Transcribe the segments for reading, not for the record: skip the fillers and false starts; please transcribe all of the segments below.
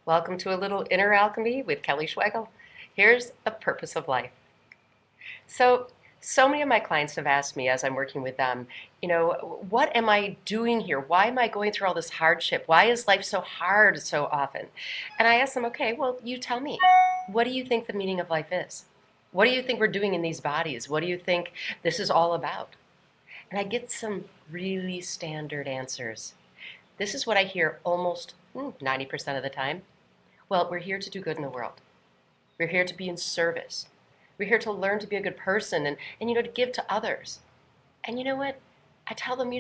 Welcome to a little inner alchemy with Kelly Schwegel. Here's the purpose of life. So, so many of my clients have asked me as I'm working with them, what am I doing here? Why am I going through all this hardship? Why is life so hard so often? And I ask them, okay, well, you tell me, what do you think the meaning of life is? What do you think we're doing in these bodies? What do you think this is all about? And I get some really standard answers. This is what I hear almost 90% of the time. Well, we're here to do good in the world. We're here to be in service. We're here to learn to be a good person and to give to others. And you know what? I tell them,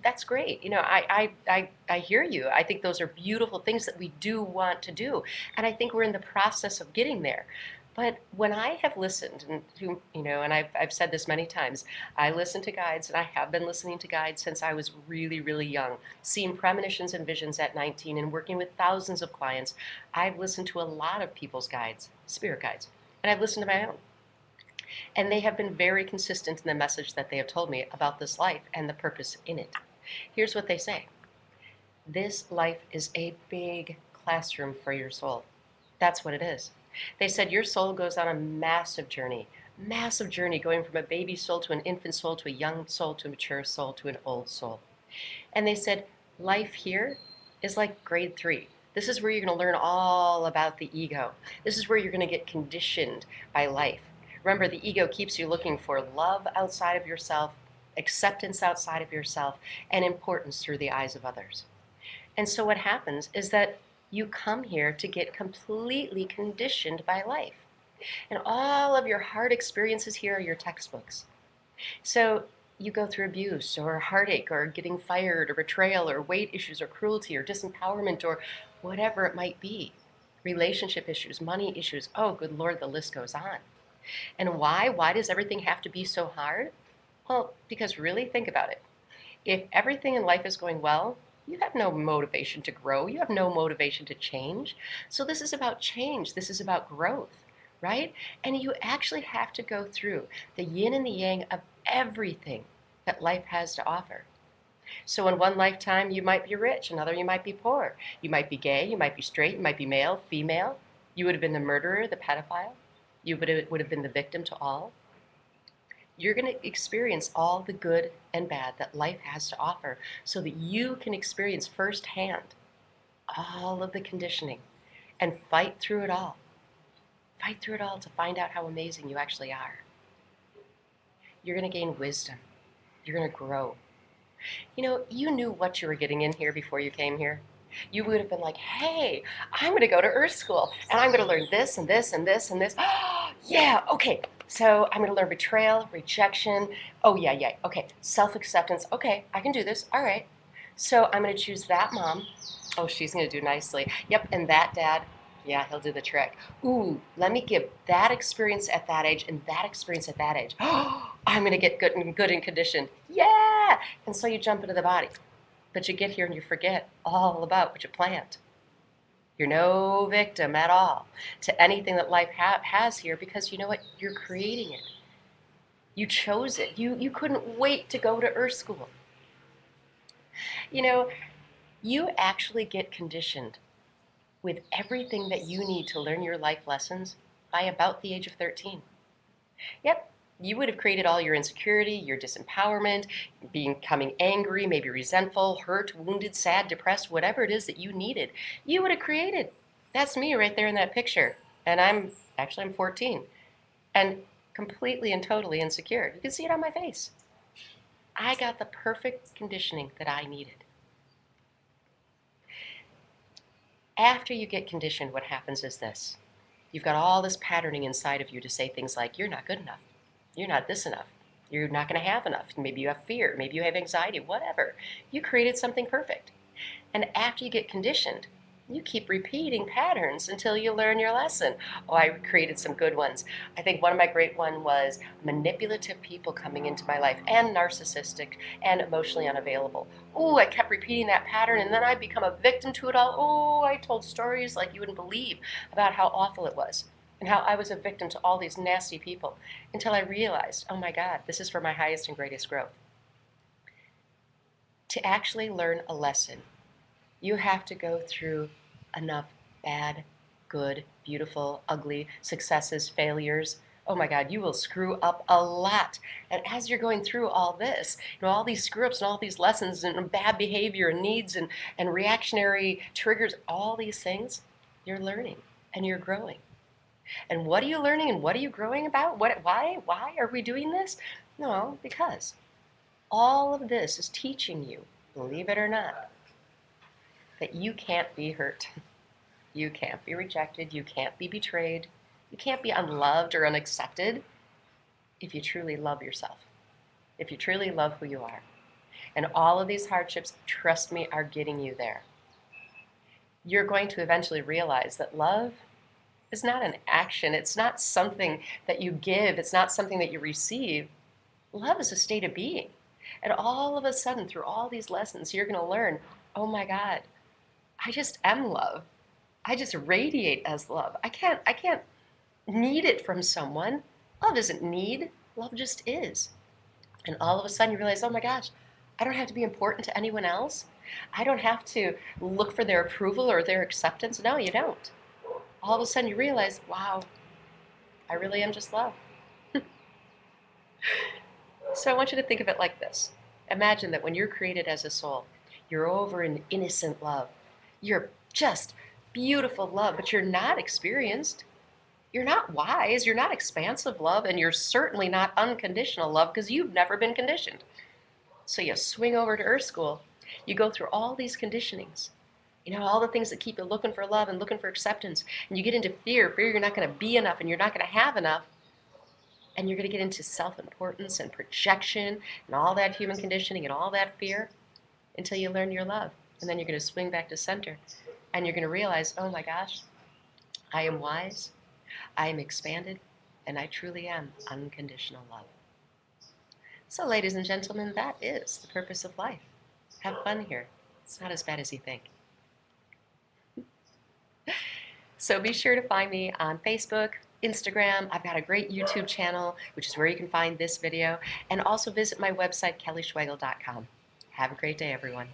that's great. I hear you. I think those are beautiful things that we do want to do. And I think we're in the process of getting there. But when I have listened, and I've said this many times, I listen to guides, and I have been listening to guides since I was really, really young, seeing premonitions and visions at 19 and working with thousands of clients. I've listened to a lot of people's guides, spirit guides, and I've listened to my own. And they have been very consistent in the message that they have told me about this life and the purpose in it. Here's what they say. This life is a big classroom for your soul. That's what it is. They said your soul goes on a massive journey going from a baby soul to an infant soul to a young soul to a mature soul to an old soul. And they said life here is like grade 3. This is where you're going to learn all about the ego. This is where you're going to get conditioned by life. Remember, the ego keeps you looking for love outside of yourself, acceptance outside of yourself, and importance through the eyes of others. And so what happens is that you come here to get completely conditioned by life. And all of your hard experiences here are your textbooks. So you go through abuse or heartache or getting fired or betrayal or weight issues or cruelty or disempowerment or whatever it might be. Relationship issues, money issues. Oh, good Lord, the list goes on. And why? Why does everything have to be so hard? Well, because really think about it. If everything in life is going well, you have no motivation to grow. You have no motivation to change. So this is about change. This is about growth, right? And you actually have to go through the yin and the yang of everything that life has to offer. So in one lifetime, you might be rich. Another, you might be poor. You might be gay. You might be straight. You might be male, female. You would have been the murderer, the pedophile. You would have been the victim to all. You're going to experience all the good and bad that life has to offer so that you can experience firsthand all of the conditioning and fight through it all. Fight through it all to find out how amazing you actually are. You're going to gain wisdom. You're going to grow. You knew what you were getting in here before you came here. You would have been like, hey, I'm going to go to Earth School and I'm going to learn this and this and this and this. Yeah, okay. So I'm going to learn betrayal, rejection. Oh, yeah. Okay. Self-acceptance. Okay, I can do this. All right. So I'm going to choose that mom. Oh, she's going to do nicely. Yep. And that dad. Yeah, he'll do the trick. Ooh, let me give that experience at that age and that experience at that age. Oh, I'm going to get good and conditioned. Yeah. And so you jump into the body. But you get here and you forget all about what you planned. You're no victim at all to anything that life has here because you know what? You're creating it. You chose it. You couldn't wait to go to Earth School. You actually get conditioned with everything that you need to learn your life lessons by about the age of 13. Yep, you would have created all your insecurity, your disempowerment, becoming angry, maybe resentful, hurt, wounded, sad, depressed, whatever it is that you needed. You would have created. That's me right there in that picture. And I'm 14 and completely and totally insecure. You can see it on my face. I got the perfect conditioning that I needed. After you get conditioned, what happens is this. You've got all this patterning inside of you to say things like, you're not good enough. You're not this enough. You're not going to have enough. Maybe you have fear. Maybe you have anxiety, whatever. You created something perfect. And after you get conditioned, you keep repeating patterns until you learn your lesson. Oh, I created some good ones. I think one of my great ones was manipulative people coming into my life and narcissistic and emotionally unavailable. Oh, I kept repeating that pattern and then I become a victim to it all. Oh, I told stories like you wouldn't believe about how awful it was and how I was a victim to all these nasty people until I realized, oh my God, this is for my highest and greatest growth. To actually learn a lesson, you have to go through enough bad, good, beautiful, ugly, successes, failures. Oh my God, you will screw up a lot. And as you're going through all this, all these screw ups and all these lessons and bad behavior and needs and reactionary triggers, all these things, you're learning and you're growing. And what are you learning and what are you growing about? Why are we doing this? No, because all of this is teaching you, believe it or not, that you can't be hurt. You can't be rejected. You can't be betrayed. You can't be unloved or unaccepted if you truly love yourself, if you truly love who you are. And all of these hardships, trust me, are getting you there. You're going to eventually realize that love is not an action. It's not something that you give. It's not something that you receive. Love is a state of being. And all of a sudden, through all these lessons, you're going to learn, oh my God, I just am love. I just radiate as love. I can't need it from someone. Love isn't need. Love just is. And all of a sudden you realize, oh my gosh, I don't have to be important to anyone else. I don't have to look for their approval or their acceptance. No, you don't. All of a sudden you realize, wow, I really am just love. So I want you to think of it like this. Imagine that when you're created as a soul, you're over in innocent love. You're just beautiful love, but you're not experienced. You're not wise. You're not expansive love, and you're certainly not unconditional love because you've never been conditioned. So you swing over to Earth School. You go through all these conditionings. All the things that keep you looking for love and looking for acceptance. And you get into fear you're not going to be enough and you're not going to have enough. And you're going to get into self-importance and projection and all that human conditioning and all that fear until you learn your love. And then you're going to swing back to center. And you're going to realize, oh my gosh, I am wise, I am expanded, and I truly am unconditional love. So ladies and gentlemen, that is the purpose of life. Have fun here. It's not as bad as you think. So be sure to find me on Facebook, Instagram. I've got a great YouTube channel, which is where you can find this video, and also visit my website, kellyschwegel.com. Have a great day, everyone.